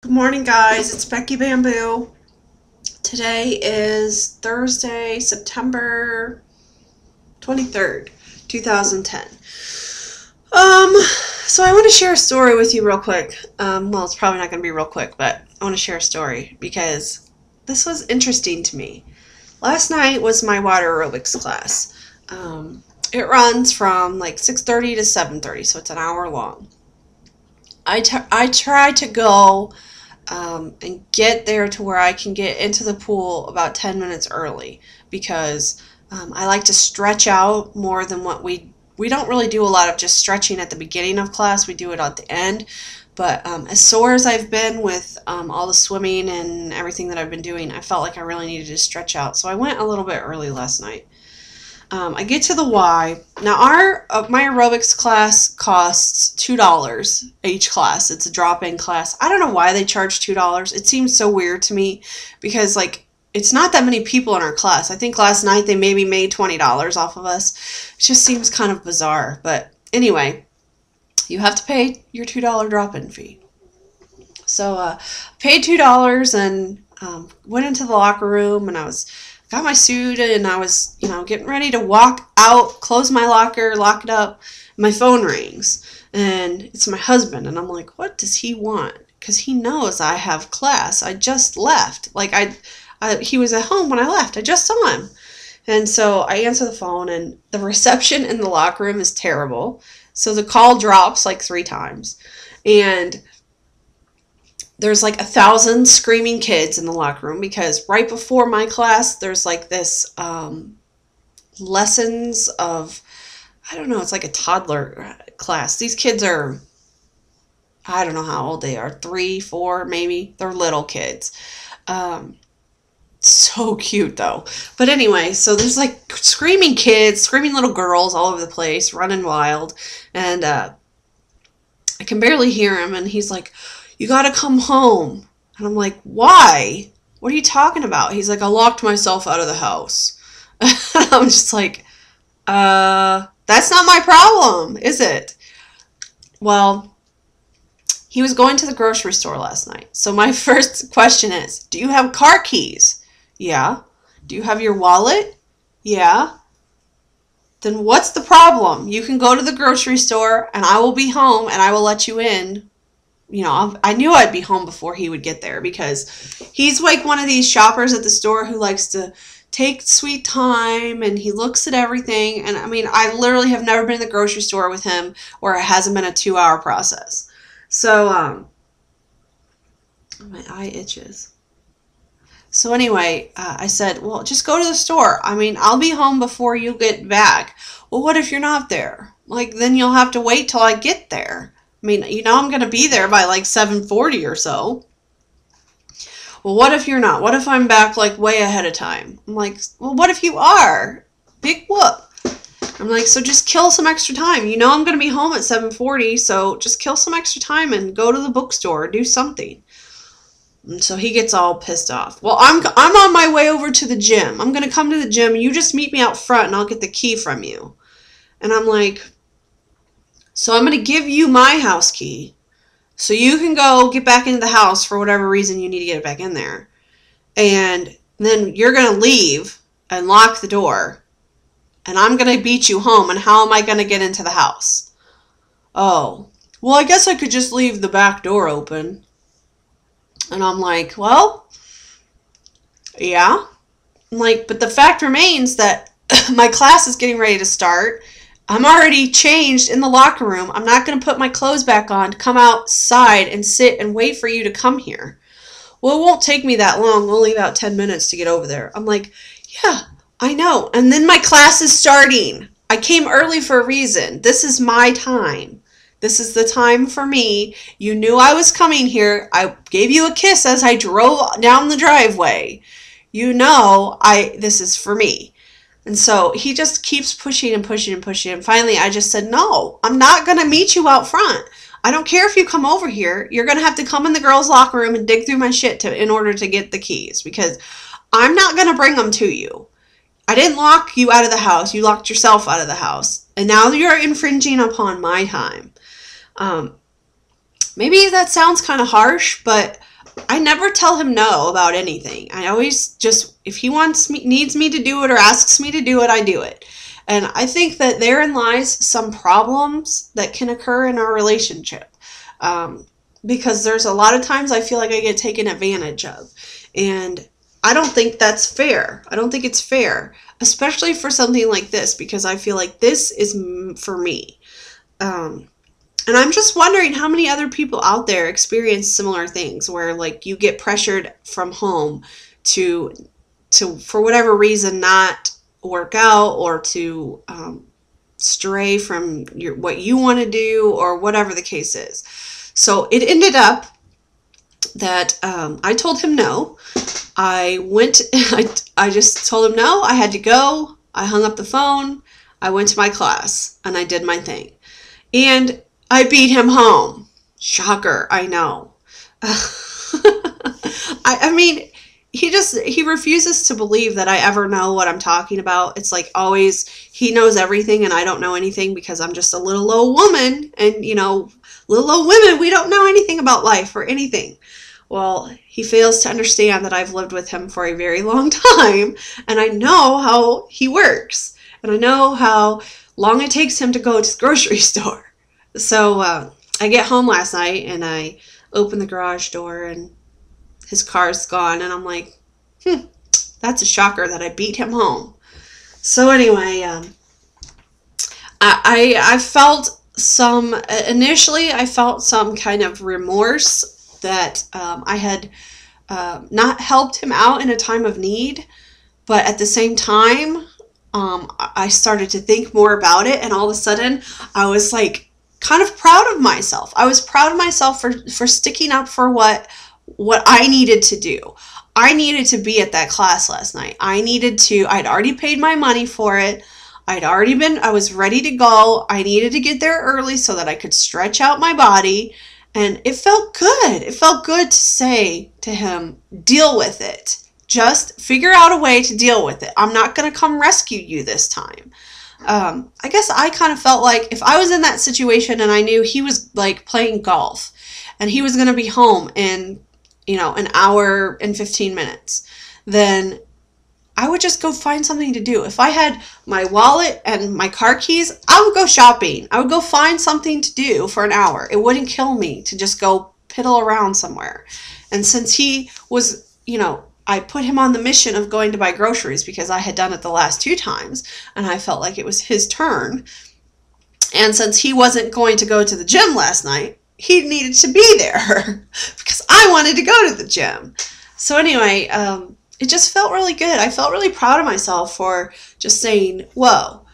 Good morning, guys. It's Becky Bamboo. Today is Thursday, September 23rd, 2010. So I want to share a story with you real quick. Well, it's probably not going to be real quick, but I want to share a story because this was interesting to me. Last night was my water aerobics class. It runs from like 6:30 to 7:30, so it's an hour long. I try to go and get there to where I can get into the pool about 10 minutes early because I like to stretch out more than what we don't really do a lot of just stretching at the beginning of class. We do it at the end. But as sore as I've been with all the swimming and everything that I've been doing, I felt like I really needed to stretch out. So I went a little bit early last night. I get to the Y. Now, my aerobics class costs $2 each class. It's a drop-in class. I don't know why they charge $2. It seems so weird to me because, like, it's not that many people in our class. I think last night they maybe made $20 off of us. It just seems kind of bizarre. But anyway, you have to pay your $2 drop-in fee. So paid $2 and went into the locker room, and I got my suit and I was, getting ready to walk out, close my locker, lock it up. My phone rings and it's my husband, and I'm like, what does he want? Because he knows I have class. I just left. Like he was at home when I left. I just saw him. And so I answer the phone, and the reception in the locker room is terrible. So the call drops like 3 times. And there's like 1,000 screaming kids in the locker room because right before my class, there's like this lessons of, I don't know, it's like a toddler class. These kids are, I don't know how old they are, 3, 4 maybe. They're little kids. So cute though. But anyway, so there's like screaming kids, screaming little girls all over the place, running wild. And I can barely hear him, and he's like, you gotta come home. And I'm like, why? What are you talking about? He's like, I locked myself out of the house. I'm just like, that's not my problem, is it? Well, he was going to the grocery store last night. So my first question is, do you have car keys? Yeah. Do you have your wallet? Yeah. Then what's the problem? You can go to the grocery store and I will be home and I will let you in. I knew I'd be home before he would get there because he's like one of these shoppers at the store who likes to take sweet time, and he looks at everything. And I mean, I literally have never been in the grocery store with him where it hasn't been a 2-hour process. So, my eye itches. So anyway, I said, well, just go to the store. I mean, I'll be home before you get back. Well, what if you're not there? Like, then you'll have to wait till I get there. I mean, I'm going to be there by like 7:40 or so. Well, what if you're not? What if I'm back like way ahead of time? I'm like, well, what if you are? Big whoop. I'm like, so just kill some extra time. I'm going to be home at 7:40, so just kill some extra time and go to the bookstore or do something. And so he gets all pissed off. Well, I'm on my way over to the gym. I'm going to come to the gym. You just meet me out front and I'll get the key from you. And I'm like, so I'm going to give you my house key so you can go get back into the house for whatever reason you need to get it back in there. And then you're going to leave and lock the door. And I'm going to beat you home. And how am I going to get into the house? Oh, well, I guess I could just leave the back door open. And I'm like, well, yeah. I'm like, but the fact remains that my class is getting ready to start. I'm already changed in the locker room. I'm not going to put my clothes back on to come outside and sit and wait for you to come here. Well, it won't take me that long, only about 10 minutes to get over there. I'm like, yeah, I know. And then my class is starting. I came early for a reason. This is my time. This is the time for me. You knew I was coming here. I gave you a kiss as I drove down the driveway. This is for me. And so he just keeps pushing and pushing and pushing. And finally, I just said, no, I'm not going to meet you out front. I don't care if you come over here. You're going to have to come in the girls' locker room and dig through my shit in order to get the keys, because I'm not going to bring them to you. I didn't lock you out of the house. You locked yourself out of the house. And now you're infringing upon my time. Maybe that sounds kind of harsh, but I never tell him no about anything. I always just, if he needs me to do it or asks me to do it, I do it. And I think that therein lies some problems that can occur in our relationship. Because there's a lot of times I feel like I get taken advantage of. And I don't think that's fair. I don't think it's fair, especially for something like this, because I feel like this is for me. And I'm just wondering how many other people out there experience similar things where, like, you get pressured from home to for whatever reason, not work out or to stray from what you want to do or whatever the case is. So it ended up that I told him no. I just told him no. I had to go. I hung up the phone. I went to my class and I did my thing. And I beat him home. Shocker, I know. I mean, he refuses to believe that I ever know what I'm talking about. It's like always he knows everything and I don't know anything because I'm just a little old woman. And, you know, little old women, we don't know anything about life or anything. Well, he fails to understand that I've lived with him for a very long time and I know how he works. And I know how long it takes him to go to the grocery store. So I get home last night and I open the garage door and his car's gone. And I'm like, that's a shocker that I beat him home. So anyway, I felt initially I felt some kind of remorse that I had not helped him out in a time of need. But at the same time, I started to think more about it. And all of a sudden I was like, kind of proud of myself. I was proud of myself for sticking up for what I needed to do. I needed to be at that class last night. I'd already paid my money for it. I was ready to go. I needed to get there early so that I could stretch out my body. And it felt good. It felt good to say to him, deal with it. Just figure out a way to deal with it. I'm not going to come rescue you this time. I guess I kind of felt like if I was in that situation and I knew he was like playing golf and he was going to be home in, you know, an hour and 15 minutes, then I would just go find something to do. If I had my wallet and my car keys, I would go shopping. I would go find something to do for an hour. It wouldn't kill me to just go piddle around somewhere. And since he was, you know, I put him on the mission of going to buy groceries because I had done it the last 2 times and I felt like it was his turn. And since he wasn't going to go to the gym last night, he needed to be there because I wanted to go to the gym. So anyway, it just felt really good. I felt really proud of myself for just saying, whoa,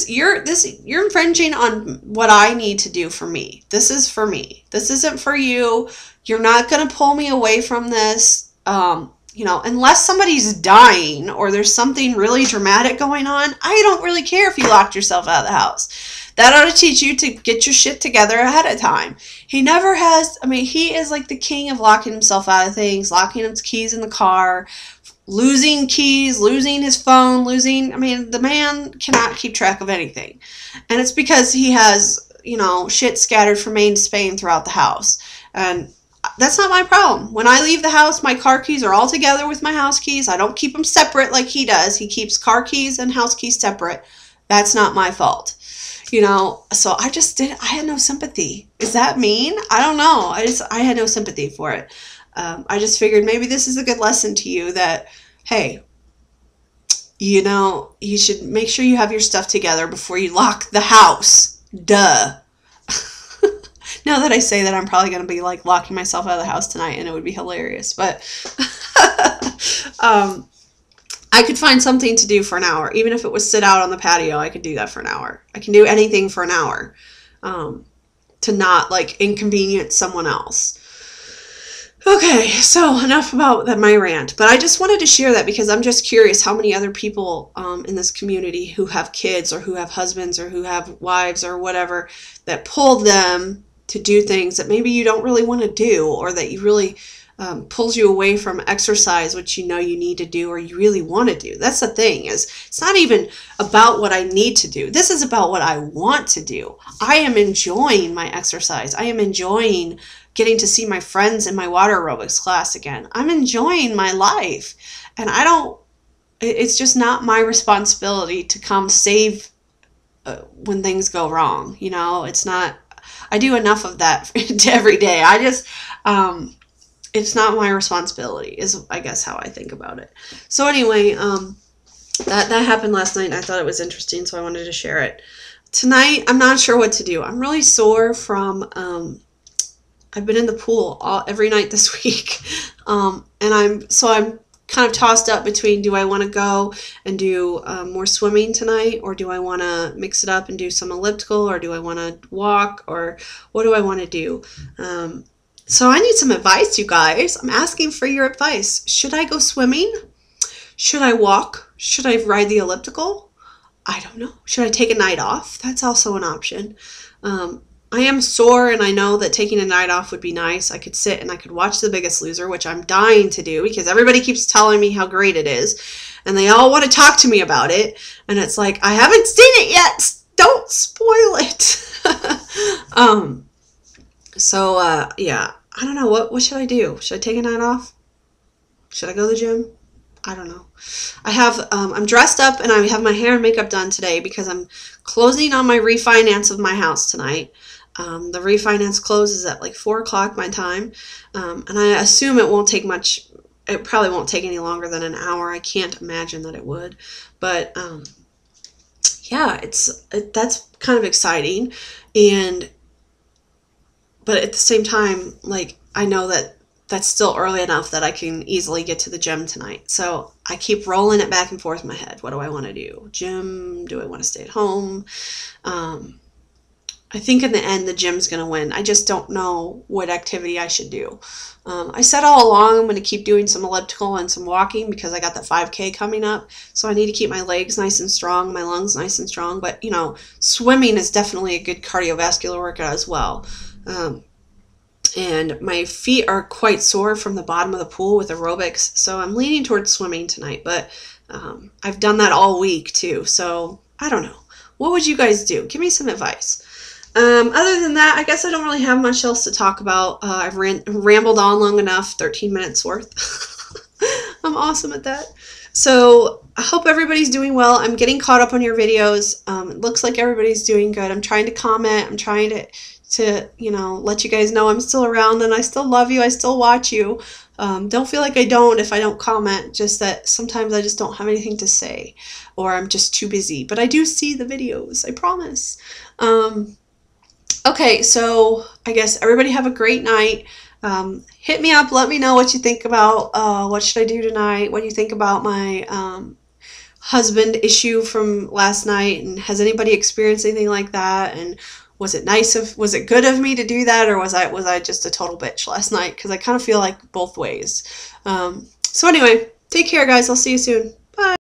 you're infringing on what I need to do for me. This is for me. This isn't for you. You're not going to pull me away from this. You know, unless somebody's dying or there's something really dramatic going on, I don't really care if you locked yourself out of the house. That ought to teach you to get your shit together ahead of time. He never has, I mean, he is like the king of locking himself out of things, locking his keys in the car, losing keys, losing his phone, I mean, the man cannot keep track of anything. And it's because he has, you know, shit scattered from Maine to Spain throughout the house. And that's not my problem. When I leave the house, my car keys are all together with my house keys. I don't keep them separate like he does. He keeps car keys and house keys separate. That's not my fault. You know, so I had no sympathy. Is that mean? I don't know. I had no sympathy for it. I just figured maybe this is a good lesson to you that, hey, you know, you should make sure you have your stuff together before you lock the house. Duh. Now that I say that, I'm probably going to be like locking myself out of the house tonight and it would be hilarious. But I could find something to do for an hour. Even if it was sit out on the patio, I could do that for an hour. I can do anything for an hour to not like inconvenience someone else. Okay, so enough about my rant. But I just wanted to share that because I'm just curious how many other people in this community who have kids or who have husbands or who have wives or whatever that pull them to do things that maybe you don't really want to do or that you really pulls you away from exercise, which you know you need to do or you really want to do. That's the thing, is it's not even about what I need to do. This is about what I want to do. I am enjoying my exercise. I am enjoying getting to see my friends in my water aerobics class again. I'm enjoying my life. And it's just not my responsibility to come save when things go wrong. You know, it's not, I do enough of that every day. It's not my responsibility, is I guess how I think about it. So anyway, that happened last night, and I thought it was interesting, so I wanted to share it. Tonight, I'm not sure what to do. I'm really sore from, I've been in the pool every night this week, and I'm kind of tossed up between, do I want to go and do more swimming tonight, or do I want to mix it up and do some elliptical, or do I want to walk, or what do I want to do? So I need some advice, you guys. I'm asking for your advice. Should I go swimming? Should I walk? Should I ride the elliptical? I don't know. Should I take a night off? That's also an option. I am sore, and I know that taking a night off would be nice. I could sit and I could watch The Biggest Loser, which I'm dying to do because everybody keeps telling me how great it is, and they all want to talk to me about it. And it's like, I haven't seen it yet. Don't spoil it. Yeah, I don't know. What should I do? Should I take a night off? Should I go to the gym? I don't know. I'm dressed up and I have my hair and makeup done today because I'm closing on my refinance of my house tonight. The refinance closes at like 4 o'clock my time. And I assume it won't take much. It probably won't take any longer than an hour. I can't imagine that it would. But, yeah, that's kind of exciting. But at the same time, like, I know that that's still early enough that I can easily get to the gym tonight. So I keep rolling it back and forth in my head. What do I want to do? Gym? Do I want to stay at home? I think in the end, the gym's going to win. I just don't know what activity I should do. I said all along I'm going to keep doing some elliptical and some walking because I got the 5K coming up. So I need to keep my legs nice and strong, my lungs nice and strong. But, you know, swimming is definitely a good cardiovascular workout as well. And my feet are quite sore from the bottom of the pool with aerobics, so I'm leaning towards swimming tonight, but I've done that all week too, so I don't know. What would you guys do? Give me some advice. Other than that, I guess I don't really have much else to talk about. I've rambled on long enough, 13 minutes worth. I'm awesome at that. So I hope everybody's doing well. I'm getting caught up on your videos. It looks like everybody's doing good. I'm trying to comment. I'm trying to you know, let you guys know I'm still around and I still love you. I still watch you. Don't feel like I don't if I don't comment, just that sometimes I just don't have anything to say or I'm just too busy. But I do see the videos, I promise. Okay, so I guess everybody have a great night. Hit me up. Let me know what you think about what should I do tonight. What do you think about my husband issue from last night? And has anybody experienced anything like that? And was it good of me to do that, or was I just a total bitch last night? Because I kind of feel like both ways. So anyway, take care, guys. I'll see you soon. Bye.